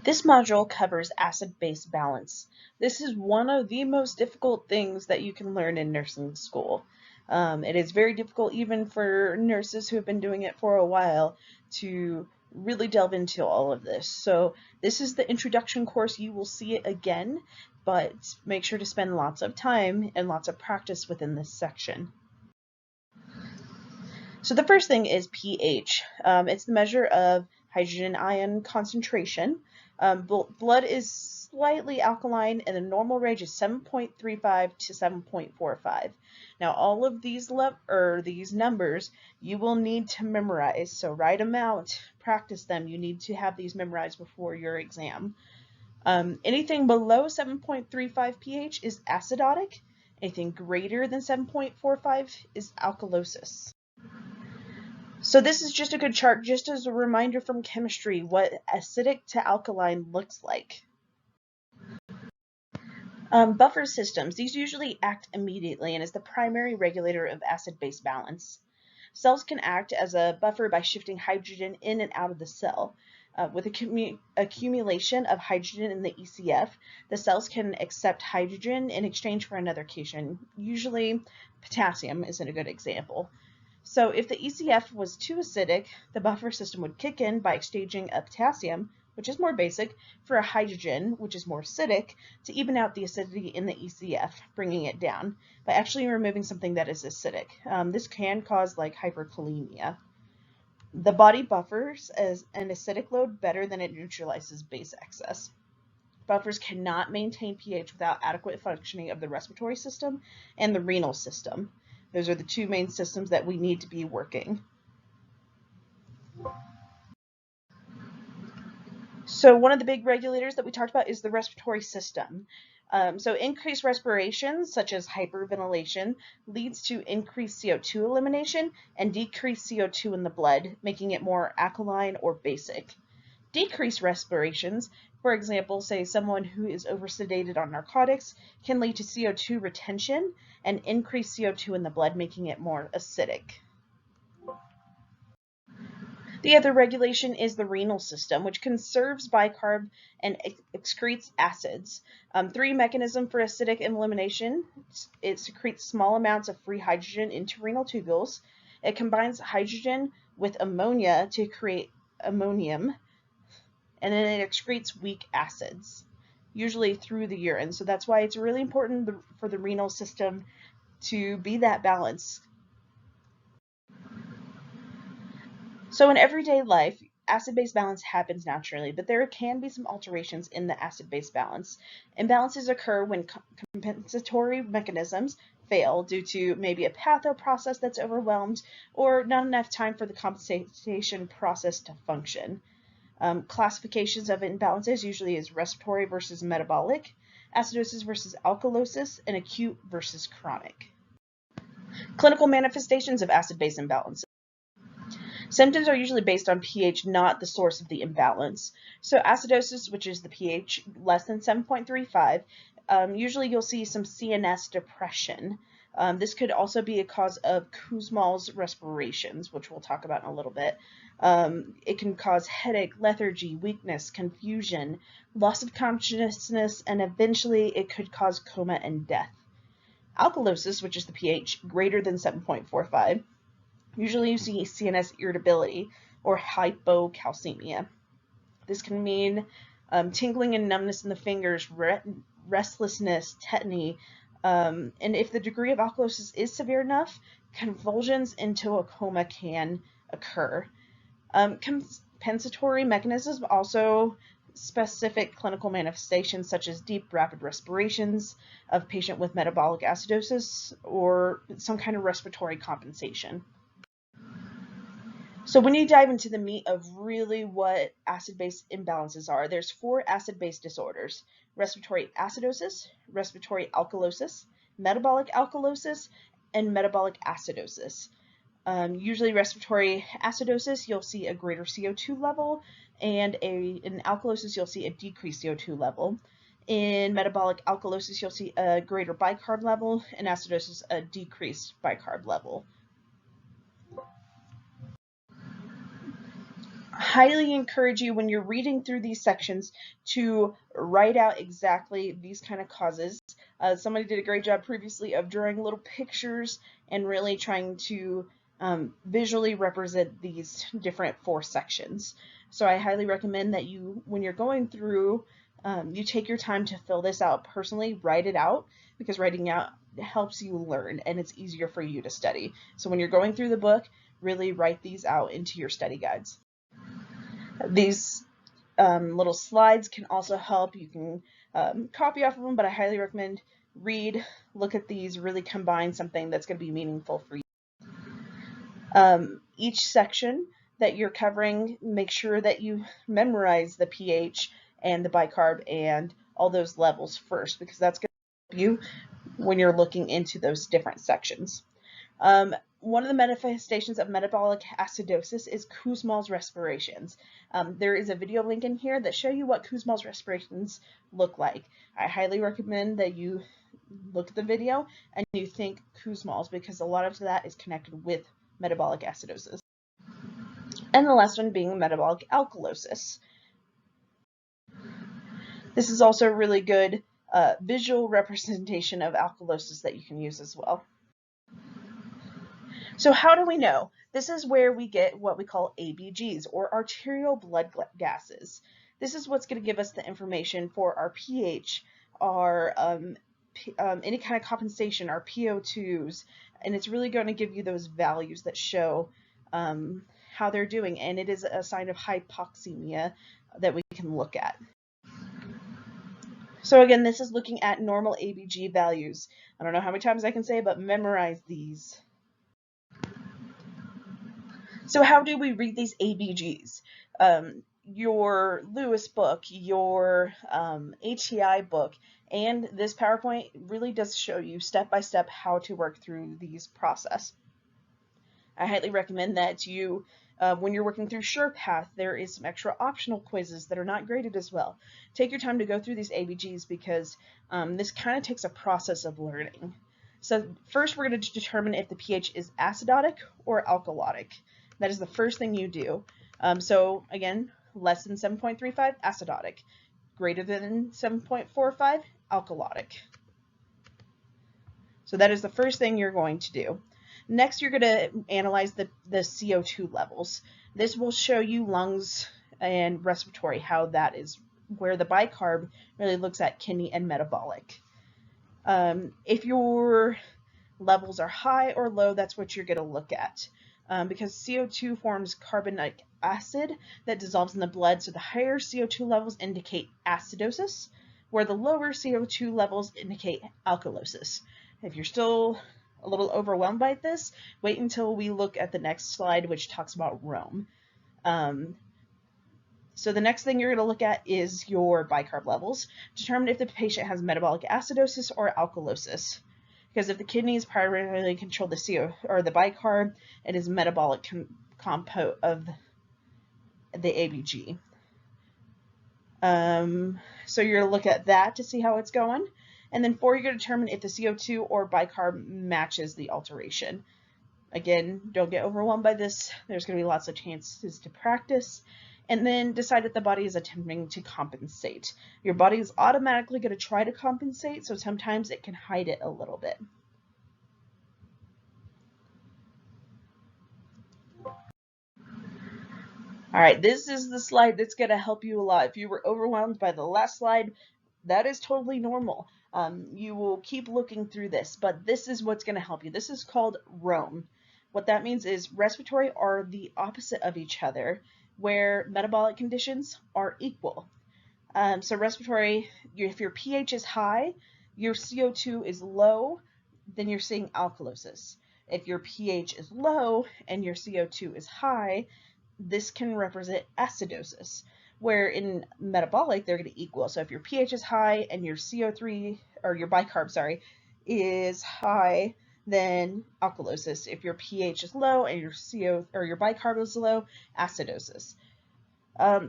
This module covers acid-base balance. This is one of the most difficult things that you can learn in nursing school. It is very difficult even for nurses who have been doing it for a while to really delve into all of this. So this is the introduction course. You will see it again, but make sure to spend lots of time and lots of practice within this section. So the first thing is pH. It's the measure of hydrogen ion concentration. Blood is slightly alkaline and the normal range is 7.35 to 7.45. Now all of these numbers you will need to memorize. So write them out, practice them. You need to have these memorized before your exam. Anything below 7.35 pH is acidotic. Anything greater than 7.45 is alkalosis. So this is just a good chart, just as a reminder from chemistry what acidic to alkaline looks like. Buffer systems, these usually act immediately and is the primary regulator of acid-base balance. Cells can act as a buffer by shifting hydrogen in and out of the cell. With accumulation of hydrogen in the ECF, the cells can accept hydrogen in exchange for another cation. Usually potassium is a good example. So if the ECF was too acidic, the buffer system would kick in by exchanging a potassium, which is more basic, for a hydrogen, which is more acidic, to even out the acidity in the ECF, bringing it down by actually removing something that is acidic. This can cause like hyperkalemia. The body buffers as an acidic load better than it neutralizes base excess. Buffers cannot maintain pH without adequate functioning of the respiratory system and the renal system. Those are the two main systems that we need to be working. So one of the big regulators that we talked about is the respiratory system. So increased respiration, such as hyperventilation, leads to increased CO2 elimination and decreased CO2 in the blood, making it more alkaline or basic. Decreased respirations, for example, say someone who is oversedated on narcotics, can lead to CO2 retention and increased CO2 in the blood, making it more acidic. The other regulation is the renal system, which conserves bicarb and excretes acids. Three mechanisms for acidic elimination. It secretes small amounts of free hydrogen into renal tubules. It combines hydrogen with ammonia to create ammonium. And then it excretes weak acids, usually through the urine. So that's why it's really important for the renal system to be that balance. So in everyday life, acid-base balance happens naturally, but there can be some alterations in the acid-base balance. Imbalances occur when compensatory mechanisms fail due to maybe a patho process that's overwhelmed or not enough time for the compensation process to function. Classifications of imbalances usually is respiratory versus metabolic, acidosis versus alkalosis, and acute versus chronic. Clinical manifestations of acid-base imbalances. Symptoms are usually based on pH, not the source of the imbalance. So acidosis, which is the pH less than 7.35, usually you'll see some CNS depression. This could also be a cause of Kussmaul's respirations, which we'll talk about in a little bit. It can cause headache, lethargy, weakness, confusion, loss of consciousness, and eventually it could cause coma and death. Alkalosis, which is the pH greater than 7.45, usually you see CNS irritability or hypocalcemia. This can mean tingling and numbness in the fingers, restlessness, tetany, and if the degree of alkalosis is severe enough, convulsions into a coma can occur. Compensatory mechanisms, also specific clinical manifestations such as deep rapid respirations of patient with metabolic acidosis or some kind of respiratory compensation. So when you dive into the meat of really what acid-base imbalances are, there's 4 acid-base disorders: respiratory acidosis, respiratory alkalosis, metabolic alkalosis, and metabolic acidosis. Usually respiratory acidosis, you'll see a greater CO2 level, and in alkalosis, you'll see a decreased CO2 level. In metabolic alkalosis, you'll see a greater bicarb level, and acidosis, a decreased bicarb level. highly encourage you when you're reading through these sections to write out exactly these kind of causes. Somebody did a great job previously of drawing little pictures and really trying to visually represent these different 4 sections. So I highly recommend that you, when you're going through, you take your time to fill this out. Personally, write it out, because writing out helps you learn and it's easier for you to study. So when you're going through the book, really write these out into your study guides. These little slides can also help. You can copy off of them, but I highly recommend read, look at these, really combine something that's going to be meaningful for you. Each section that you're covering, make sure that you memorize the pH and the bicarb and all those levels first, because that's going to help you when you're looking into those different sections. One of the manifestations of metabolic acidosis is Kussmaul's respirations. There is a video link in here that show you what Kussmaul's respirations look like. I highly recommend that you look at the video and you think Kussmaul's, because a lot of that is connected with metabolic acidosis. And the last one being metabolic alkalosis. This is also a really good visual representation of alkalosis that you can use as well. So how do we know? This is where we get what we call ABGs, or arterial blood gases. This is what's going to give us the information for our pH, our any kind of compensation, our PO2s, and it's really going to give you those values that show how they're doing, and it is a sign of hypoxemia that we can look at. So again, this is looking at normal ABG values. I don't know how many times I can say it, but memorize these. So how do we read these ABGs? Your Lewis book, your ATI book, and this PowerPoint really does show you step by step how to work through these process. I highly recommend that you, when you're working through SurePath, there is some extra optional quizzes that are not graded as well. Take your time to go through these ABGs, because this kind of takes a process of learning. So first we're going to determine if the pH is acidotic or alkalotic. That is the first thing you do. So again, less than 7.35, acidotic. Greater than 7.45, alkalotic. So that is the first thing you're going to do. Next, you're going to analyze the CO2 levels. This will show you lungs and respiratory, how that is, where the bicarb really looks at kidney and metabolic. If your levels are high or low, that's what you're going to look at. Because CO2 forms carbonic acid that dissolves in the blood, so the higher CO2 levels indicate acidosis, where the lower CO2 levels indicate alkalosis. If you're still a little overwhelmed by this, wait until we look at the next slide, which talks about Rome. So the next thing you're going to look at is your bicarb levels. Determine if the patient has metabolic acidosis or alkalosis. Because if the kidneys primarily control the CO or the bicarb, it is metabolic component of the ABG. So you're going to look at that to see how it's going. And then 4, you're going to determine if the CO2 or bicarb matches the alteration. Again, don't get overwhelmed by this. There's going to be lots of chances to practice. And then decide if the body is attempting to compensate. Your body is automatically going to try to compensate, so sometimes it can hide it a little bit. All right, this is the slide that's going to help you a lot. If you were overwhelmed by the last slide, that is totally normal. You will keep looking through this, but this is what's going to help you. This is called Rome. What that means is respiratory are the opposite of each other, where metabolic conditions are equal. So respiratory, if your pH is high, your CO2 is low, then you're seeing alkalosis. If your pH is low and your CO2 is high, this can represent acidosis, where in metabolic, they're going to equal. So if your pH is high and your CO3, or your bicarb, sorry, is high, then alkalosis. If your pH is low and your your bicarb is low, acidosis.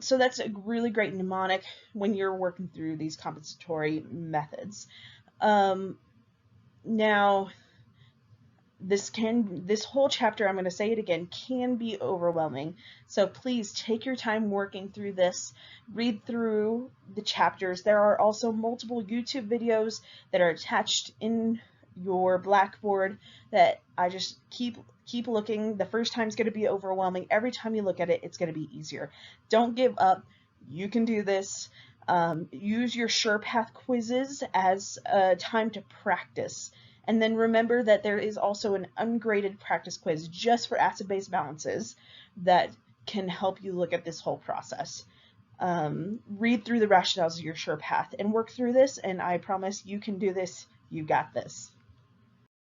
So that's a really great mnemonic when you're working through these compensatory methods. Now, this whole chapter, I'm going to say it again, can be overwhelming. So please take your time working through this. Read through the chapters. There are also multiple YouTube videos that are attached in your Blackboard that I just keep looking. The first time is going to be overwhelming. Every time you look at it, it's going to be easier. Don't give up. You can do this. Use your SurePath quizzes as a time to practice. And then remember that there is also an ungraded practice quiz just for acid-base balances that can help you look at this whole process. Read through the rationales of your SurePath and work through this, and I promise you can do this. You got this.